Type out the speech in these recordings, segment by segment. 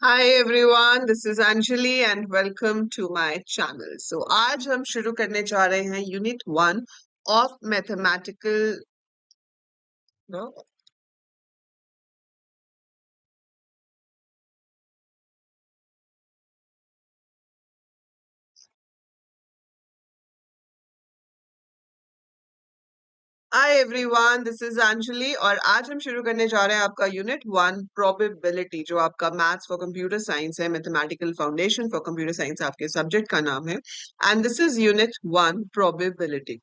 Hi everyone, this is Anjali and welcome to my channel. So आज हम शुरू करने जा रहे हैं unit 1 of mathematical. Hi everyone, this is Anjali और आज हम शुरू करने जा रहे हैं आपका यूनिट 1 प्रोबेबिलिटी, जो आपका मैथ्स फॉर कंप्यूटर साइंस है। Mathematical foundation for computer science आपके सब्जेक्ट का नाम है and this is unit 1 probability.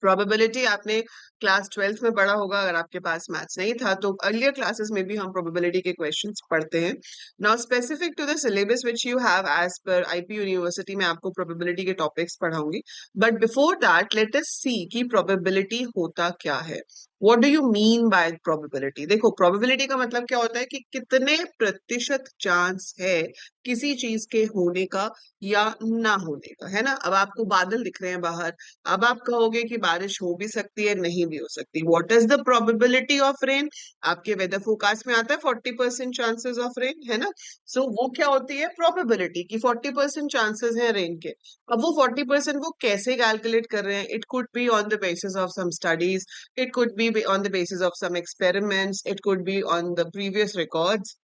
Probability आपने क्लास 12th में पढ़ा होगा। अगर आपके पास मैथ्स नहीं था तो अर्लियर क्लासेस में भी हम प्रोबेबिलिटी के क्वेश्चंस पढ़ते हैं। Now specific to the syllabus which you have as per IP university में आपको प्रोबेबिलिटी के टॉपिक्स पढ़ाऊंगी। But before that let us see कि प्रोबेबिलिटी होता क्या है। What do you mean by probability? देखो, प्रोबेबिलिटी का मतलब क्या होता है कि कितने प्रतिशत चांस है किसी चीज के होने का या ना होने का, है ना। अब आपको बादल दिख रहे हैं बाहर, अब आप कहोगे कि बारिश हो भी सकती है, नहीं भी हो सकती। What is the probability of rain? आपके वेदर फोरकास्ट में आता है 40% चांसेस ऑफ रेन, है ना। सो वो क्या होती है? प्रोबेबिलिटी की 40% चांसेस है रेन के। अब वो 40% वो कैसे कैलकुलेट कर रहे हैं? It could be on the basis of some studies, it could be on the basis of some experiments, it could be on the previous records.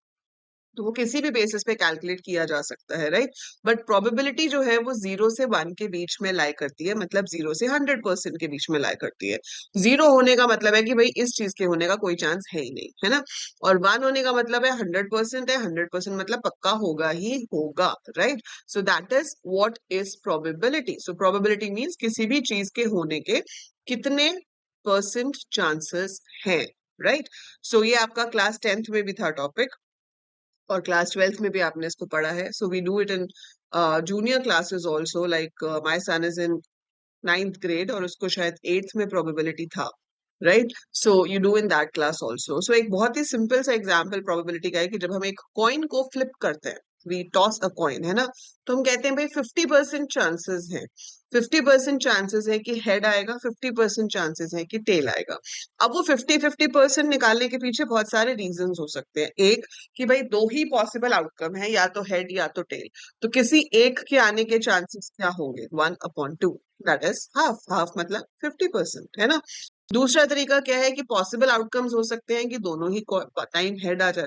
तो वो किसी भी बेसिस पे कैलकुलेट किया जा सकता है, राइट। बट प्रोबेबिलिटी जो है वो 0 से 1 के बीच में लाई करती है, मतलब 0 से 100% के बीच में लाई करती है। 0 होने का मतलब है कि भाई इस चीज के होने का कोई चांस है ही नहीं, है ना। और 1 होने का मतलब है 100% है, 100% मतलब पक्का होगा ही होगा, right. So that is what is probability. So probability means किसी भी चीज के होने के कितने परसेंट चांसेस हैं, राइट। सो ये आपका क्लास 10th में भी था टॉपिक और क्लास 12th में भी आपने इसको पढ़ा है। So we do it in junior classes also. Like my son is in 9th grade और उसको शायद 8th में प्रोबेबिलिटी था, right. So you do in that class also. So एक बहुत ही सिंपल सा एग्जाम्पल प्रोबेबिलिटी का है कि जब हम एक कॉइन को फ्लिप करते हैं, वी टॉस अ कॉइन, है ना। तो हम कहते हैं भाई 50% चांसेस है, 50% चांसेस है कि हेड आएगा, 50% चांसेस है कि टेल आएगा। अब वो 50-50% निकालने के पीछे बहुत सारे रीजंस हो सकते हैं। एक, कि भाई दो ही पॉसिबल आउटकम है, या तो हेड या तो टेल। तो किसी एक के आने के चांसेस क्या होंगे? 1/2, दैट इज हाफ। हाफ मतलब 50%, है ना। दूसरा तरीका क्या है कि पॉसिबल आउटकम्स हो सकते हैं कि दोनों ही टाइम हेड आ जाए,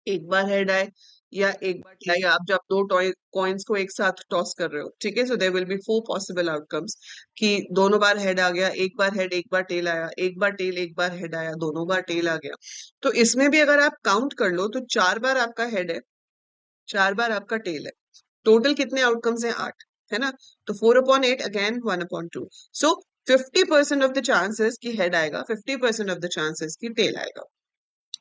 एक बार हेड आए या एक बार टेल आए। आप जब दो कॉइन्स को एक साथ टॉस कर रहे हो, ठीक है, so there will be 4 possible outcomes कि दोनों बार हेड आ गया, एक बार हेड एक बार टेल आया, एक बार टेल एक बार हेड आया, दोनों बार टेल आ गया। तो इसमें भी अगर आप काउंट कर लो तो 4 बार आपका हेड है, 4 बार आपका टेल है। टोटल कितने आउटकम्स हैं? 8, है ना। तो 4/8 again 1/2। So 50% of the chances की हेड आएगा, 50% ऑफ द चांसेस की टेल आएगा।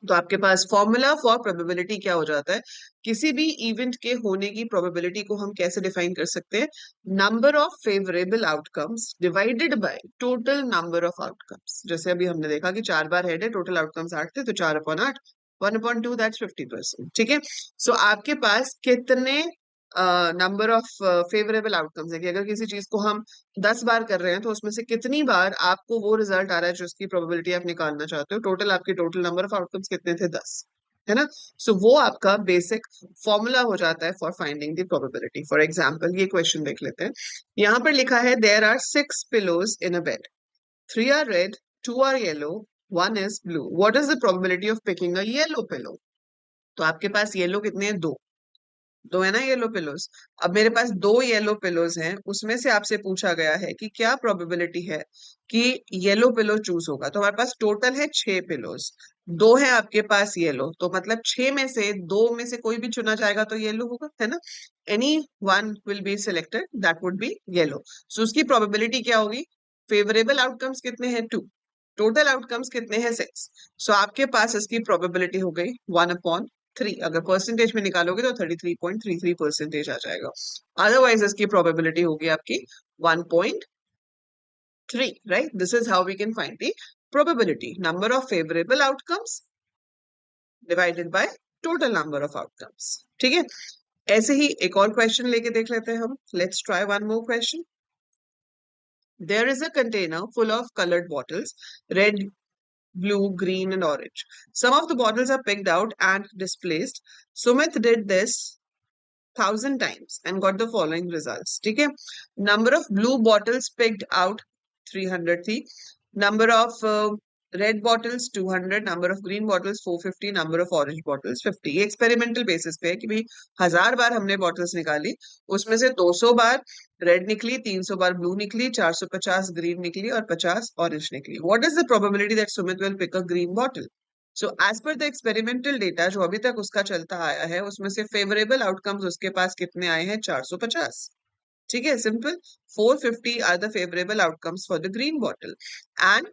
तो आपके पास फॉर्मूला फॉर प्रोबेबिलिटी क्या हो जाता है? किसी भी इवेंट के होने की प्रोबेबिलिटी को हम कैसे डिफाइन कर सकते हैं? Number of favourable outcomes divided by total number of outcomes. जैसे अभी हमने देखा कि 4 बार हेड है, टोटल आउटकम्स 8 थे, तो 4/8, 1/2 दैट्स 50%, ठीक है। सो आपके पास कितने नंबर ऑफ फेवरेबल आउटकम्स है कि अगर किसी चीज को हम 10 बार कर रहे हैं तो उसमें से कितनी बार आपको वो रिजल्ट आ रहा है जो उसकी प्रोबेबिलिटी आप निकालना चाहते हो। टोटल आपके टोटल नंबर ऑफ आउटकम्स कितने थे? 10, है ना। सो वो आपका बेसिक फॉर्मूला हो जाता है for finding the probability. For example ये क्वेश्चन देख लेते हैं। यहाँ पर लिखा है there are 6 pillows in a bed, 3 are red, 2 are yellow, 1 is blue. What is the probability of picking a yellow pillow? तो आपके पास येलो कितने हैं? दो। दो है ना येलो पिलोज। अब मेरे पास दो येलो पिलोज हैं, उसमें से आपसे पूछा गया है कि क्या प्रोबेबिलिटी है कि येलो पिलो चूज होगा। तो हमारे पास टोटल है 6 पिलोज, दो है आपके पास येलो, तो मतलब 6 में से दो में से कोई भी चुना जाएगा तो येलो होगा, है ना। Any one will be selected, that would be yellow. So उसकी प्रोबेबिलिटी क्या होगी? फेवरेबल आउटकम्स कितने हैं? 2, टोटल आउटकम्स कितने हैं? 6। सो आपके पास इसकी प्रोबेबिलिटी हो गई 1/3। अगर परसेंटेज में निकालोगे तो 33.33% आ जाएगा। अदरवाइज इसकी प्रोबेबिलिटी होगी आपकी 1/3, right. This is how we can find the probability, number of favourable outcomes divided by total number of outcomes, ठीक है। ऐसे ही एक और क्वेश्चन लेके देख लेते हैं हम। Let's try one more question. There is a container full of coloured bottles, red, blue, green, and orange. Some of the bottles are picked out and displaced. Sumit did this 1,000 times and got the following results. ठीक है, number of blue bottles picked out 300 थी, number of red bottles 200, number of green bottles 450, number of orange bottles 50. ये experimental basis पे है कि भाई 1,000 बार हमने bottles निकाली, उसमें से 200 बार रेड निकली, 300 बार ब्लू निकली, 450 ग्रीन निकली और 50 ऑरेंज निकली. What is the probability that Sumit will pick a green bottle? So as per the experimental data जो अभी तक उसका चलता आया है, उसमें से फेवरेबल आउटकम्स उसके पास कितने आए हैं? 450. ठीक है, simple. 450 are the favourable outcomes for the green bottle and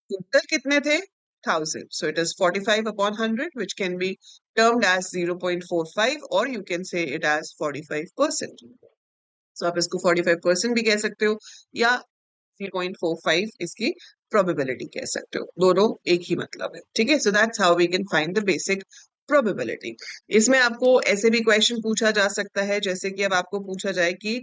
total कितने थे? 1,000. So it is 45 upon 100, which can be termed as 0.45 or you can say it as 45%. So आप इसको 45% भी कह सकते हो या 0.45 इसकी प्रोबेबिलिटी कह सकते हो, दोनों एक ही मतलब है. ठीक है, so that's how we can find the basic probability. इसमें आपको ऐसे भी क्वेश्चन पूछा जा सकता है, जैसे कि अब आपको पूछा जाए कि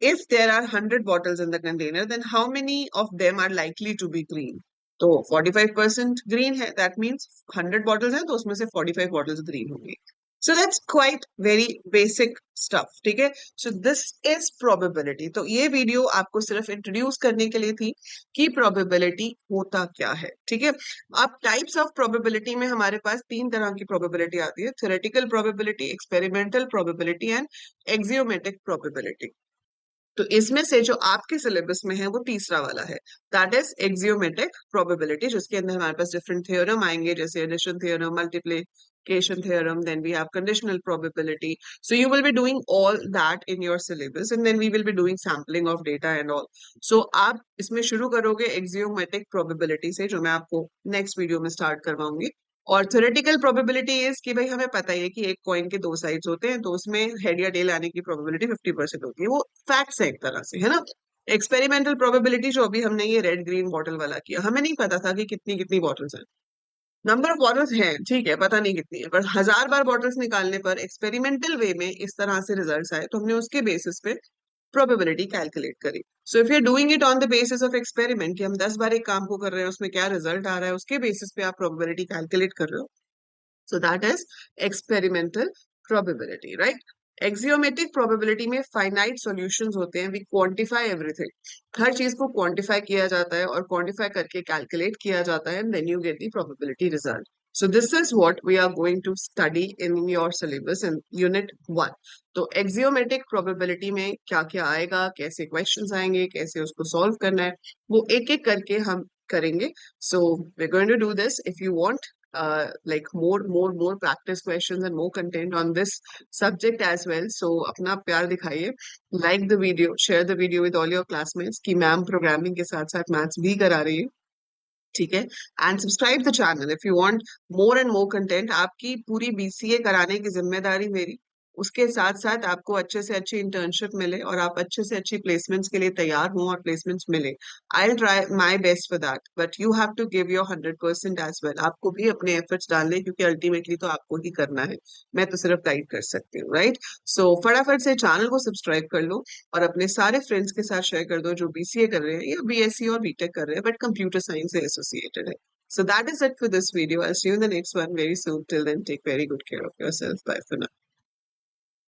if there are 100 bottles in the container, then how many of them are likely to be green? तो 45% ग्रीन है, दैट मीन्स 100 बॉटल्स हैं तो उसमें से 45 बॉटल्स ग्रीन होंगी. So that's quite very basic stuff. ठीक है, सो दिस इज प्रोबेबिलिटी. तो ये वीडियो आपको सिर्फ इंट्रोड्यूस करने के लिए थी कि प्रोबेबिलिटी होता क्या है. ठीक है, अब टाइप्स ऑफ प्रोबेबिलिटी में हमारे पास 3 तरह की प्रोबेबिलिटी आती है: theoretical probability, experimental probability and axiomatic probability. तो इसमें से जो आपके सिलेबस में है वो तीसरा वाला है, दैट इज एक्सियोमेटिक प्रोबेबिलिटी, जिसके अंदर हमारे पास डिफरेंट थ्योरम आएंगे, जैसे addition theorem, multiplication theorem, then we have conditional probability. So you will be doing all that in your syllabus and then we will be doing sampling of data and all. So आप इसमें शुरू करोगे axiomatic probability से, जो मैं आपको next video में start करवाऊंगी. और थ्योरेटिकल प्रोबेबिलिटी इज कि भाई हमें पता ही है कि एक कॉइन के 2 साइड्स होते हैं, तो उसमें हेड या टेल आने की प्रोबेबिलिटी 50% होती है. वो फैक्ट्स है एक तरह से, है ना. एक्सपेरिमेंटल प्रोबेबिलिटी जो अभी हमने ये रेड ग्रीन बॉटल वाला किया, हमें नहीं पता था कि कितनी कितनी बॉटल्स हैं. नंबर ऑफ बॉटल्स हैं, ठीक है, पता नहीं कितनी है, पर 1,000 बार बॉटल्स निकालने पर एक्सपेरिमेंटल वे में इस तरह से रिजल्ट्स आए, तो हमने उसके बेसिस पे प्रोबेबिलिटी कैलकुलेट करी. So if you are doing it on the basis of experiment, कि हम 10 बार एक काम को कर रहे हैं, उसमें क्या रिजल्ट आ रहा है, उसके बेसिस पे आप प्रोबेबिलिटी कैलकुलेट कर रहे हो. So that is experimental probability, right? Axiomatic probability में finite solutions होते हैं. We quantify everything. हर चीज को quantify किया जाता है और quantify करके calculate किया जाता है, and then you get the probability result. So this is what we are going to study in your syllabus in unit 1. तो axiomatic probability में क्या क्या आएगा, कैसे questions आएंगे, कैसे उसको solve करना है, वो एक एक करके हम करेंगे. So we're going to do this. If you want like more practice questions and more content on this subject as well, so अपना प्यार दिखाइए, like the video, share the video with all your classmates कि ma'am programming के साथ साथ maths भी करा रही है. ठीक है, and subscribe the channel if you want more and more content. आपकी पूरी बीसीए कराने की जिम्मेदारी मेरी, उसके साथ साथ आपको अच्छे से अच्छी इंटर्नशिप मिले और आप अच्छे से अच्छी प्लेसमेंट्स के लिए तैयार हों और प्लेसमेंट्स मिले. I will try my best for that, but you have to give your 100% as well. आपको भी अपने एफर्ट्स डालने, क्योंकि अल्टीमेटली तो आपको ही करना है, मैं तो सिर्फ गाइड कर सकती हूँ, राइट. सो फटाफट से चैनल को सब्सक्राइब कर लो और अपने सारे फ्रेंड्स के साथ शेयर कर दो जो बीसीए कर रहे हैं या बीएससी और बीटेक कर रहे हैं बट कंप्यूटर साइंस से एसोसिएटेड है. So that is it for this video. I'll see you in the next one very soon. Till then, take very good care of yourself. Bye for now.